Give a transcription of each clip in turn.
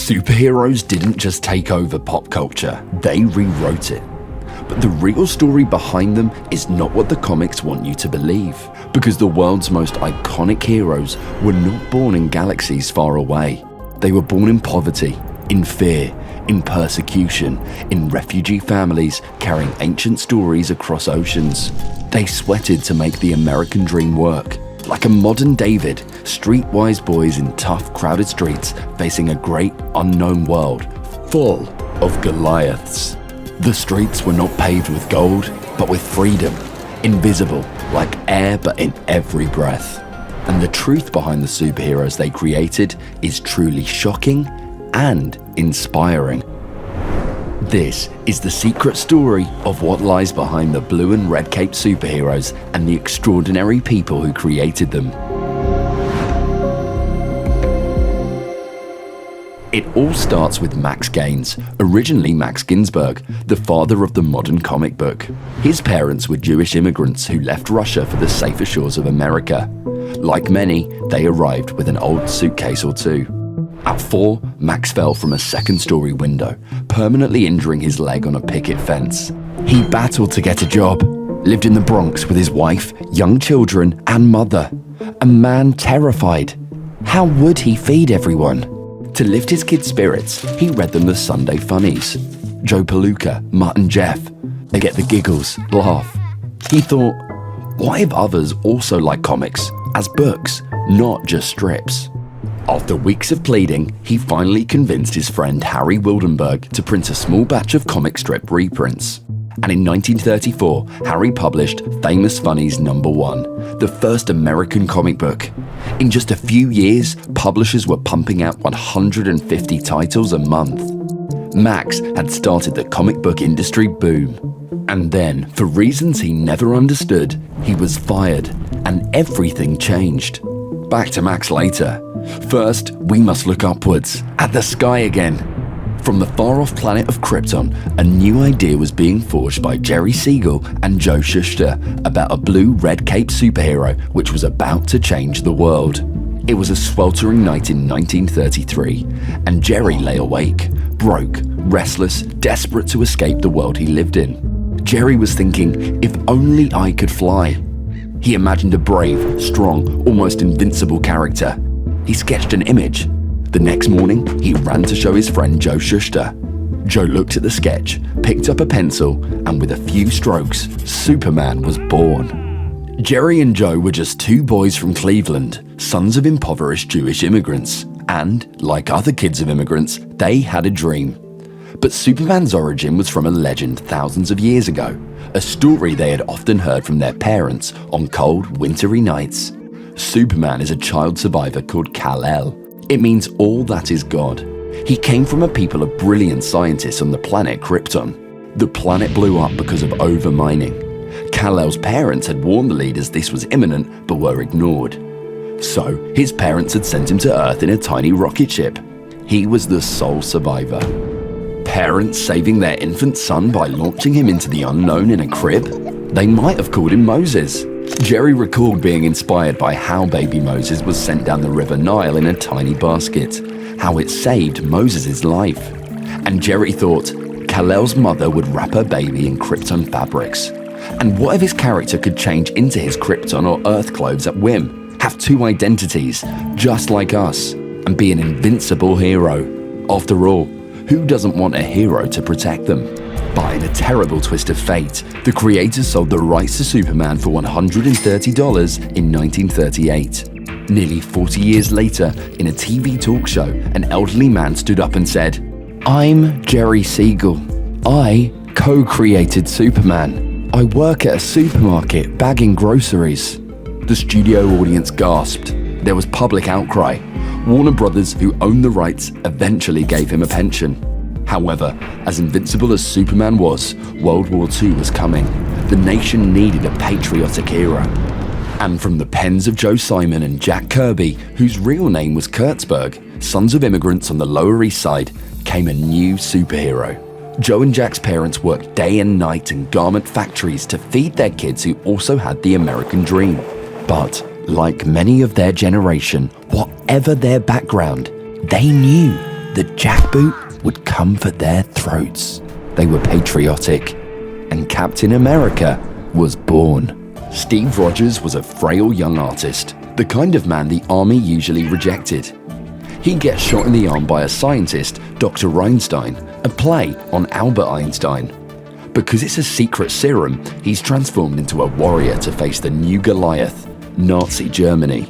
Superheroes didn't just take over pop culture, they rewrote it. But the real story behind them is not what the comics want you to believe, because the world's most iconic heroes were not born in galaxies far away. They were born in poverty, in fear, in persecution, in refugee families carrying ancient stories across oceans. They sweated to make the American dream work. Like a modern David, streetwise boys in tough, crowded streets facing a great, unknown world full of Goliaths. The streets were not paved with gold, but with freedom, invisible, like air but in every breath. And the truth behind the superheroes they created is truly shocking and inspiring. This is the secret story of what lies behind the blue and red cape superheroes and the extraordinary people who created them. It all starts with Max Gaines, originally Max Ginsberg, the father of the modern comic book. His parents were Jewish immigrants who left Russia for the safer shores of America. Like many, they arrived with an old suitcase or two. At 4, Max fell from a second-story window, permanently injuring his leg on a picket fence. He battled to get a job, lived in the Bronx with his wife, young children, and mother. A man terrified. How would he feed everyone? To lift his kids' spirits, he read them the Sunday funnies. Joe Palooka, Mutt and Jeff. They get the giggles, laugh. He thought, what if others also like comics, as books, not just strips? After weeks of pleading, he finally convinced his friend Harry Wildenberg to print a small batch of comic strip reprints. And in 1934, Harry published Famous Funnies #1, the first American comic book. In just a few years, publishers were pumping out 150 titles a month. Max had started the comic book industry boom. And then, for reasons he never understood, he was fired, and everything changed. Back to Max later. First, we must look upwards, at the sky again. From the far-off planet of Krypton, a new idea was being forged by Jerry Siegel and Joe Shuster about a blue-red cape superhero which was about to change the world. It was a sweltering night in 1933, and Jerry lay awake, broke, restless, desperate to escape the world he lived in. Jerry was thinking, if only I could fly. He imagined a brave, strong, almost invincible character. He sketched an image. The next morning, he ran to show his friend Joe Shuster. Joe looked at the sketch, picked up a pencil, and with a few strokes, Superman was born. Jerry and Joe were just two boys from Cleveland, sons of impoverished Jewish immigrants. And, like other kids of immigrants, they had a dream. But Superman's origin was from a legend thousands of years ago, a story they had often heard from their parents on cold, wintry nights. Superman is a child survivor called Kal-El. It means all that is God. He came from a people of brilliant scientists on the planet Krypton. The planet blew up because of over-mining. Kal-El's parents had warned the leaders this was imminent, but were ignored. So, his parents had sent him to Earth in a tiny rocket ship. He was the sole survivor. Parents saving their infant son by launching him into the unknown in a crib? They might have called him Moses. Jerry recalled being inspired by how baby Moses was sent down the River Nile in a tiny basket, how it saved Moses' life. And Jerry thought, Kal-El's mother would wrap her baby in Krypton fabrics. And what if his character could change into his Krypton or Earth clothes at whim, have two identities, just like us, and be an invincible hero? After all, who doesn't want a hero to protect them? But in a terrible twist of fate, the creators sold the rights to Superman for $130 in 1938. Nearly 40 years later, in a TV talk show, an elderly man stood up and said, "I'm Jerry Siegel. I co-created Superman. I work at a supermarket bagging groceries." The studio audience gasped. There was public outcry. Warner Brothers, who owned the rights, eventually gave him a pension. However, as invincible as Superman was, World War II was coming. The nation needed a patriotic hero. And from the pens of Joe Simon and Jack Kirby, whose real name was Kurtzberg, sons of immigrants on the Lower East Side, came a new superhero. Joe and Jack's parents worked day and night in garment factories to feed their kids who also had the American dream. But, like many of their generation, whatever their background, they knew the jackboot would come for their throats. They were patriotic, and Captain America was born. Steve Rogers was a frail young artist, the kind of man the army usually rejected. He gets shot in the arm by a scientist, Dr. Einstein, a play on Albert Einstein. Because it's a secret serum, he's transformed into a warrior to face the new Goliath, Nazi Germany.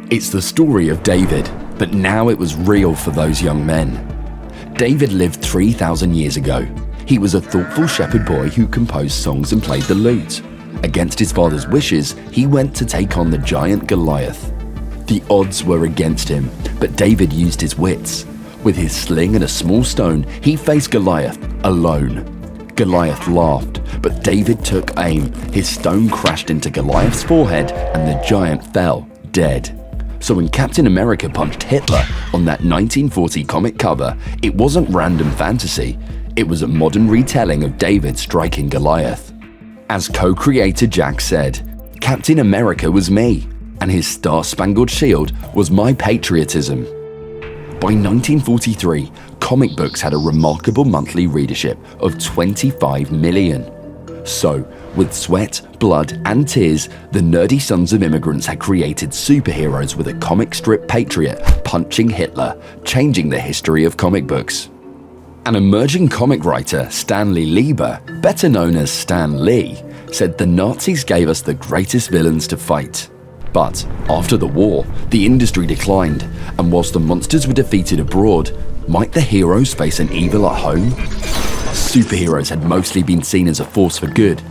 It's the story of David, but now it was real for those young men. David lived 3,000 years ago. He was a thoughtful shepherd boy who composed songs and played the lute. Against his father's wishes, he went to take on the giant Goliath. The odds were against him, but David used his wits. With his sling and a small stone, he faced Goliath alone. Goliath laughed, but David took aim. His stone crashed into Goliath's forehead and the giant fell dead. So when Captain America punched Hitler on that 1940 comic cover, it wasn't random fantasy. It was a modern retelling of David striking Goliath. As co-creator Jack said, Captain America was me, and his star-spangled shield was my patriotism. By 1943, comic books had a remarkable monthly readership of 25 million. So, with sweat, blood, and tears, the nerdy sons of immigrants had created superheroes with a comic strip patriot punching Hitler, changing the history of comic books. An emerging comic writer, Stanley Lieber, better known as Stan Lee, said the Nazis gave us the greatest villains to fight. But after the war, the industry declined, and whilst the monsters were defeated abroad, might the heroes face an evil at home? Superheroes had mostly been seen as a force for good.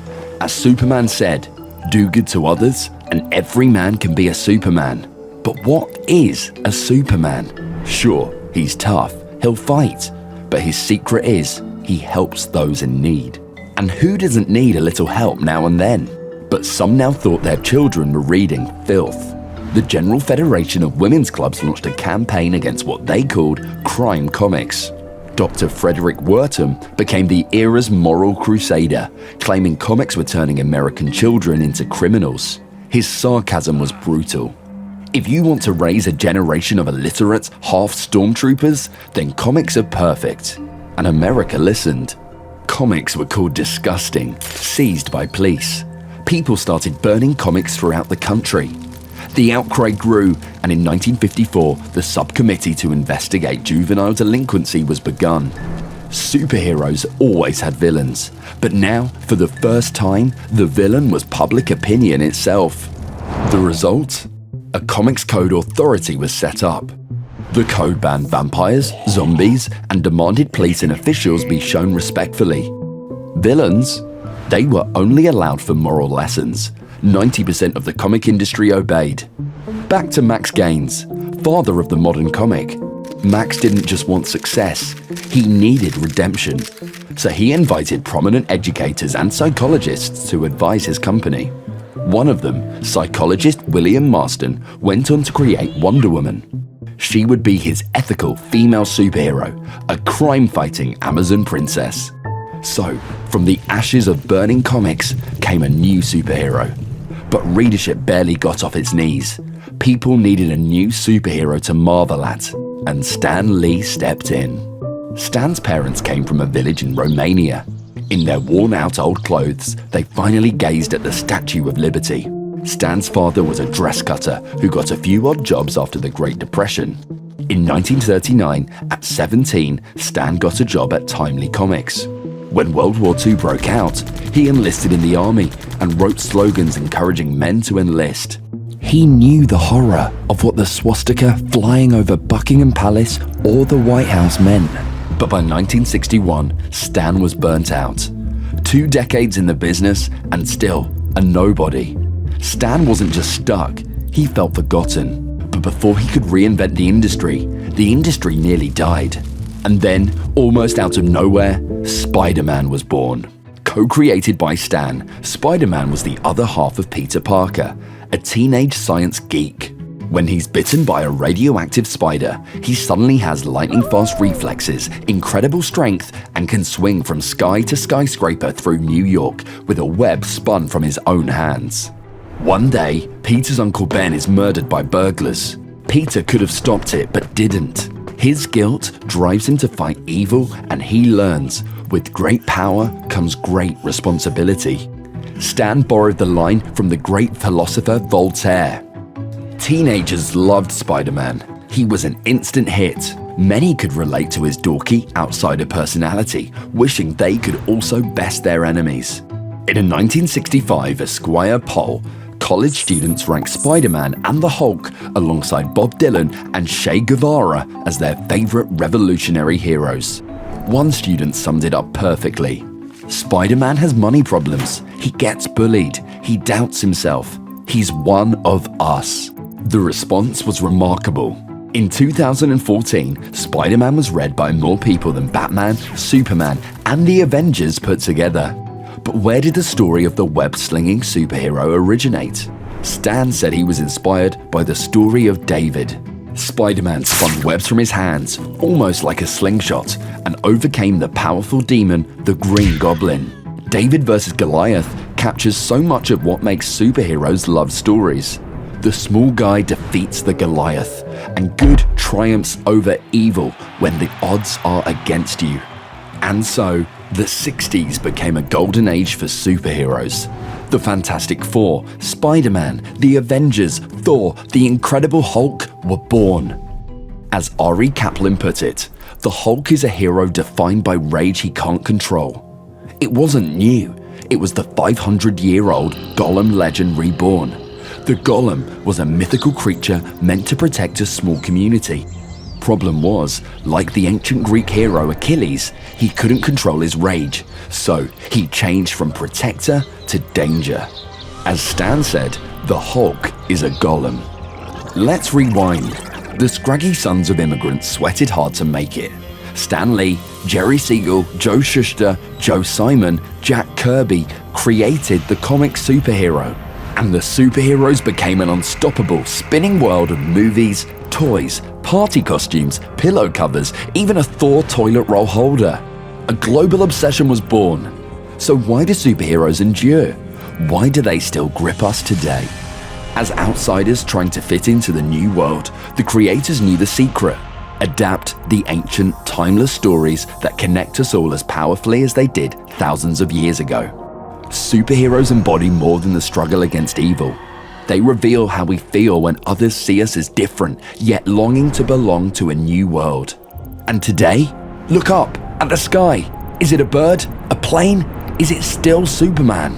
As Superman said, "Do good to others, and every man can be a Superman." But what is a Superman? Sure, he's tough, he'll fight, but his secret is he helps those in need. And who doesn't need a little help now and then? But some now thought their children were reading filth. The General Federation of Women's Clubs launched a campaign against what they called crime comics. Dr. Frederick Wertham became the era's moral crusader, claiming comics were turning American children into criminals. His sarcasm was brutal. If you want to raise a generation of illiterate, half stormtroopers, then comics are perfect. And America listened. Comics were called disgusting, seized by police. People started burning comics throughout the country. The outcry grew, and in 1954, the subcommittee to investigate juvenile delinquency was begun. Superheroes always had villains, but now, for the first time, the villain was public opinion itself. The result? A Comics Code Authority was set up. The code banned vampires, zombies, and demanded police and officials be shown respectfully. Villains? They were only allowed for moral lessons. 90% of the comic industry obeyed. Back to Max Gaines, father of the modern comic. Max didn't just want success, he needed redemption. So he invited prominent educators and psychologists to advise his company. One of them, psychologist William Marston, went on to create Wonder Woman. She would be his ethical female superhero, a crime-fighting Amazon princess. So, from the ashes of burning comics came a new superhero. But readership barely got off its knees. People needed a new superhero to marvel at, and Stan Lee stepped in. Stan's parents came from a village in Romania. In their worn-out old clothes, they finally gazed at the Statue of Liberty. Stan's father was a dress cutter who got a few odd jobs after the Great Depression. In 1939, at 17, Stan got a job at Timely Comics. When World War II broke out, he enlisted in the army and wrote slogans encouraging men to enlist. He knew the horror of what the swastika flying over Buckingham Palace or the White House meant. But by 1961, Stan was burnt out. 2 decades in the business and still a nobody. Stan wasn't just stuck, he felt forgotten. But before he could reinvent the industry nearly died. And then, almost out of nowhere, Spider-Man was born. Co-created by Stan, Spider-Man was the other half of Peter Parker, a teenage science geek. When he's bitten by a radioactive spider, he suddenly has lightning-fast reflexes, incredible strength, and can swing from sky to skyscraper through New York with a web spun from his own hands. One day, Peter's Uncle Ben is murdered by burglars. Peter could have stopped it, but didn't. His guilt drives him to fight evil, and he learns, with great power comes great responsibility. Stan borrowed the line from the great philosopher Voltaire. Teenagers loved Spider-Man. He was an instant hit. Many could relate to his dorky, outsider personality, wishing they could also best their enemies. In a 1965 Esquire poll, college students ranked Spider-Man and the Hulk alongside Bob Dylan and Che Guevara as their favorite revolutionary heroes. One student summed it up perfectly. Spider-Man has money problems. He gets bullied. He doubts himself. He's one of us. The response was remarkable. In 2014, Spider-Man was read by more people than Batman, Superman, and the Avengers put together. But where did the story of the web-slinging superhero originate? Stan said he was inspired by the story of David. Spider-Man spun webs from his hands, almost like a slingshot, and overcame the powerful demon, the Green Goblin. David vs. Goliath captures so much of what makes superheroes love stories. The small guy defeats the Goliath, and good triumphs over evil when the odds are against you. And so, the 60s became a golden age for superheroes. The Fantastic Four, Spider-Man, the Avengers, Thor, the Incredible Hulk were born. As Ari Kaplan put it, the Hulk is a hero defined by rage he can't control. It wasn't new. It was the 500-year-old Golem legend reborn. The Golem was a mythical creature meant to protect a small community. Problem was, like the ancient Greek hero Achilles, he couldn't control his rage, so he changed from protector to danger. As Stan said, the Hulk is a golem. Let's rewind. The scraggy sons of immigrants sweated hard to make it. Stan Lee, Jerry Siegel, Joe Shuster, Joe Simon, Jack Kirby created the comic superhero. And the superheroes became an unstoppable, spinning world of movies, toys, party costumes, pillow covers, even a Thor toilet roll holder. A global obsession was born. So why do superheroes endure? Why do they still grip us today? As outsiders trying to fit into the new world, the creators knew the secret. Adapt the ancient, timeless stories that connect us all as powerfully as they did thousands of years ago. Superheroes embody more than the struggle against evil. They reveal how we feel when others see us as different, yet longing to belong to a new world. And today, look up at the sky. Is it a bird? A plane? Is it still Superman?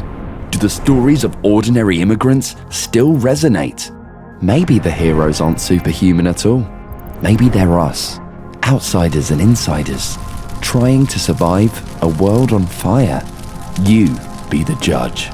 Do the stories of ordinary immigrants still resonate? Maybe the heroes aren't superhuman at all. Maybe they're us, outsiders and insiders, trying to survive a world on fire. You be the judge.